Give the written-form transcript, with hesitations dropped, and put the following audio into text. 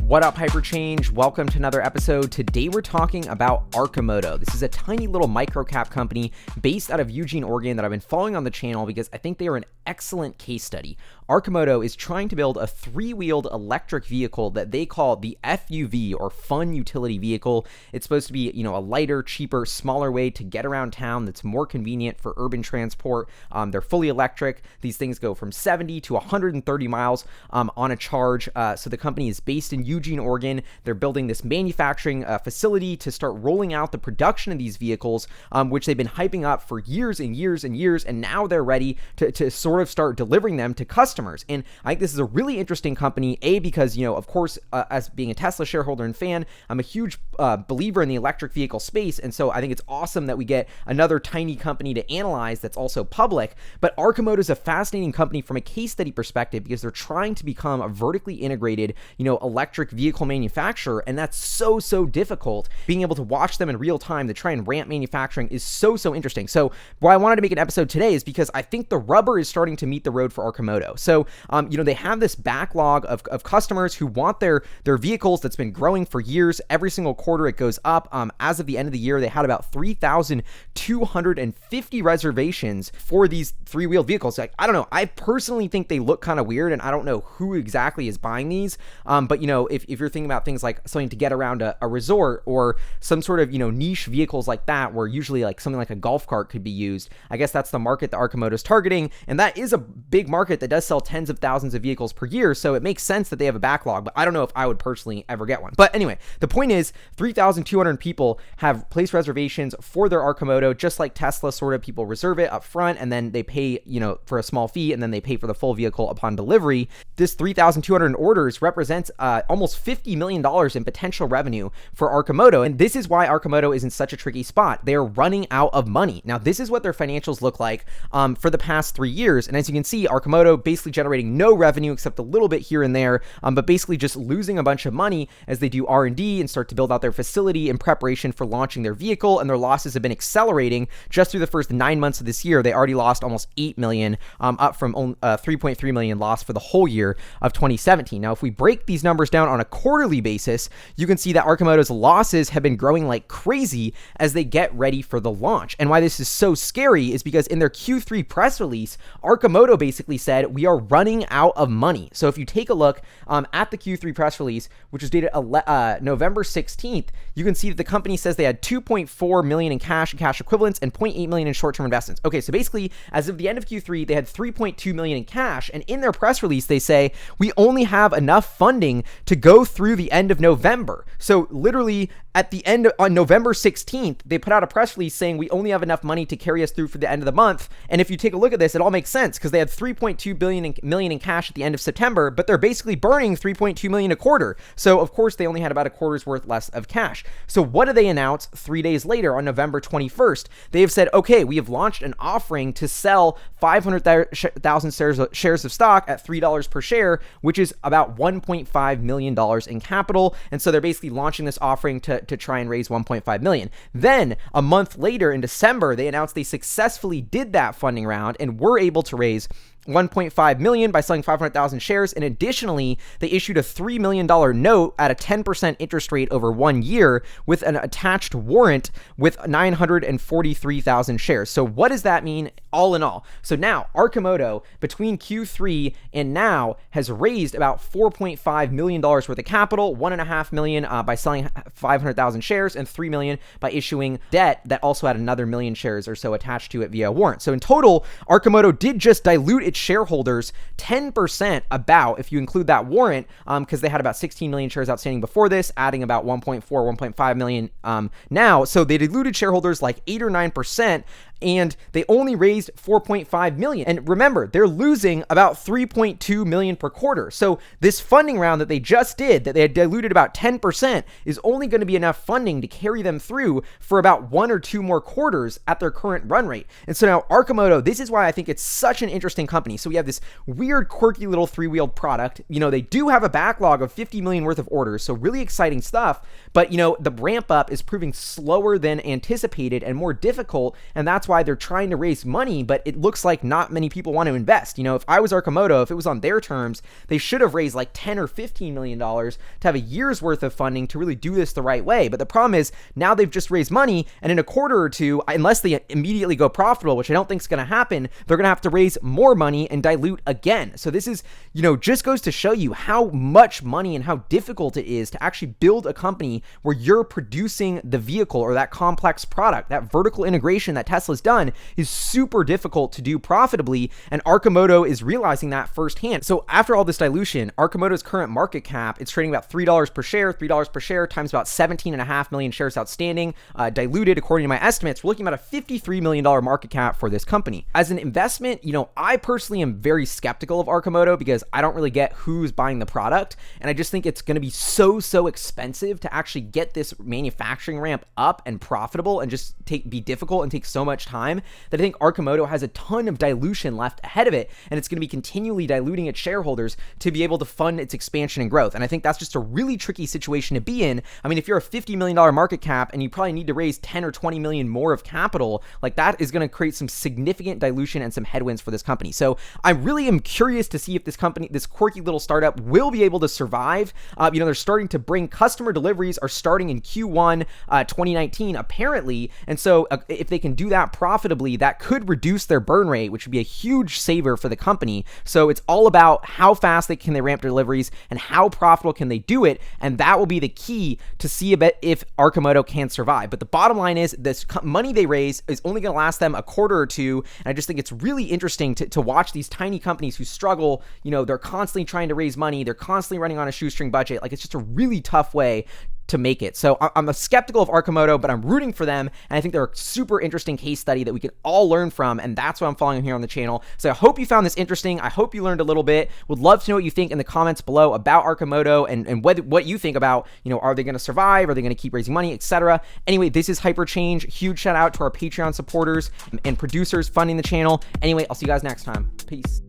What up, Hyperchange? Welcome to another episode. Today we're talking about Arcimoto. This is a tiny little microcap company based out of Eugene, Oregon that I've been following on the channel because I think they are an excellent case study. Arcimoto is trying to build a three-wheeled electric vehicle that they call the FUV, or Fun Utility Vehicle. It's supposed to be, a lighter, cheaper, smaller way to get around town that's more convenient for urban transport. They're fully electric. These things go from 70 to 130 miles on a charge. So the company is based in Eugene, Oregon. They're building this manufacturing facility to start rolling out the production of these vehicles, which they've been hyping up for years and years and years, and now they're ready to sort of start delivering them to customers. And I think this is a really interesting company, because, of course, as being a Tesla shareholder and fan, I'm a huge believer in the electric vehicle space, and so I think it's awesome that we get another tiny company to analyze that's also public. But Arcimoto is a fascinating company from a case study perspective because they're trying to become a vertically integrated, electric vehicle manufacturer, and that's so difficult. Being able to watch them in real time to try and ramp manufacturing is so interesting. So why I wanted to make an episode today is because I think the rubber is starting to meet the road for Arcimoto. So, they have this backlog of customers who want their vehicles that's been growing for years. Every single quarter it goes up. As of the end of the year, they had about 3,250 reservations for these three-wheeled vehicles. Like, I don't know. I personally think they look kind of weird, and I don't know who exactly is buying these. But, if you're thinking about things like something to get around a resort or some sort of, niche vehicles like that, where usually like something like a golf cart could be used, I guess that's the market that Arcimoto is targeting. And that is a big market that does sell tens of thousands of vehicles per year. So it makes sense that they have a backlog, but I don't know if I would personally ever get one. But anyway, the point is 3,200 people have placed reservations for their Arcimoto, just like Tesla. Sort of people reserve it up front and then they pay, for a small fee, and then they pay for the full vehicle upon delivery. This 3,200 orders represents almost $50 million in potential revenue for Arcimoto. And this is why Arcimoto is in such a tricky spot. They are running out of money. Now, this is what their financials look like for the past 3 years. And as you can see, Arcimoto basically generating no revenue except a little bit here and there, but basically just losing a bunch of money as they do R&D and start to build out their facility in preparation for launching their vehicle. And their losses have been accelerating just through the first 9 months of this year. They already lost almost $8 million, up from 3.3 million loss for the whole year of 2017. Now, if we break these numbers down on a quarterly basis, you can see that Arcimoto's losses have been growing like crazy as they get ready for the launch. And why this is so scary is because in their Q3 press release, Arcimoto basically said, we are running out of money. So if you take a look at the Q3 press release, which was dated November 16th, you can see that the company says they had 2.4 million in cash and cash equivalents and 0.8 million in short-term investments. Okay, so basically, as of the end of Q3, they had 3.2 million in cash, and in their press release, they say, we only have enough funding to go through the end of November. So literally, at the end on November 16th, they put out a press release saying we only have enough money to carry us through for the end of the month. And if you take a look at this, it all makes sense because they had 3.2 million in cash at the end of September, but they're basically burning 3.2 million a quarter. So of course they only had about a quarter's worth less of cash. So what do they announce 3 days later on November 21st? They have said, okay, we have launched an offering to sell 500,000 shares of stock at $3 per share, which is about $1.5 million in capital. And so they're basically launching this offering to try and raise 1.5 million. Then a month later in December, they announced they successfully did that funding round and were able to raise 1.5 million by selling 500,000 shares. And additionally, they issued a $3 million note at a 10% interest rate over 1 year with an attached warrant with 943,000 shares. So what does that mean all in all? So now Arcimoto between Q3 and now has raised about $4.5 million worth of capital, 1.5 million by selling 500,000 shares and 3 million by issuing debt that also had another million shares or so attached to it via warrant. So in total, Arcimoto did just dilute its shareholders 10% about, if you include that warrant, because they had about 16 million shares outstanding before this, adding about 1.5 million now. So they diluted shareholders like 8 or 9%, and they only raised 4.5 million. And remember, they're losing about 3.2 million per quarter. So this funding round that they just did, that they had diluted about 10%, is only going to be enough funding to carry them through for about 1 or 2 more quarters at their current run rate. And so now Arcimoto, this is why I think it's such an interesting company. So we have this weird, quirky little three-wheeled product. They do have a backlog of 50 million worth of orders, so really exciting stuff. But, the ramp up is proving slower than anticipated and more difficult, and that's that's why they're trying to raise money, but it looks like not many people want to invest. If I was Arcimoto, if it was on their terms, they should have raised like 10 or 15 million dollars to have a year's worth of funding to really do this the right way. But the problem is now they've just raised money, and in a quarter or two, unless they immediately go profitable, which I don't think is going to happen, they're going to have to raise more money and dilute again. So this is, just goes to show you how much money and how difficult it is to actually build a company where you're producing the vehicle or that complex product. That vertical integration that Tesla's done is super difficult to do profitably, and Arcimoto is realizing that firsthand. So after all this dilution, Arcimoto's current market cap, it's trading about $3 per share. $3 per share times about 17.5 million shares outstanding, diluted according to my estimates. We're looking at a $53 million market cap for this company. As an investment, I personally am very skeptical of Arcimoto because I don't really get who's buying the product, and I just think it's going to be so expensive to actually get this manufacturing ramp up and profitable and just be difficult and take so much time that I think Arcimoto has a ton of dilution left ahead of it, and it's going to be continually diluting its shareholders to be able to fund its expansion and growth. And I think that's just a really tricky situation to be in. I mean, if you're a $50 million market cap and you probably need to raise 10 or 20 million more of capital, like that is going to create some significant dilution and some headwinds for this company. So I really am curious to see if this company, this quirky little startup, will be able to survive. They're starting to bring customer deliveries are starting in Q1 2019 apparently, and so if they can do that profitably, that could reduce their burn rate, which would be a huge saver for the company. So it's all about how fast can they ramp deliveries and how profitable can they do it, and that will be the key to see a bit if Arcimoto can survive. But the bottom line is this money they raise is only going to last them a quarter or two, and I just think it's really interesting to watch these tiny companies who struggle. They're constantly trying to raise money, they're constantly running on a shoestring budget. Like, it's just a really tough way to make it. So I'm skeptical of Arcimoto, but I'm rooting for them, and I think they're a super interesting case study that we can all learn from, and that's what I'm following here on the channel. So I hope you found this interesting. I hope you learned a little bit. Would love to know what you think in the comments below about Arcimoto and what you think about, are they going to survive? Are they going to keep raising money, etc.? Anyway, this is Hyperchange. Huge shout out to our Patreon supporters and producers funding the channel. Anyway, I'll see you guys next time. Peace.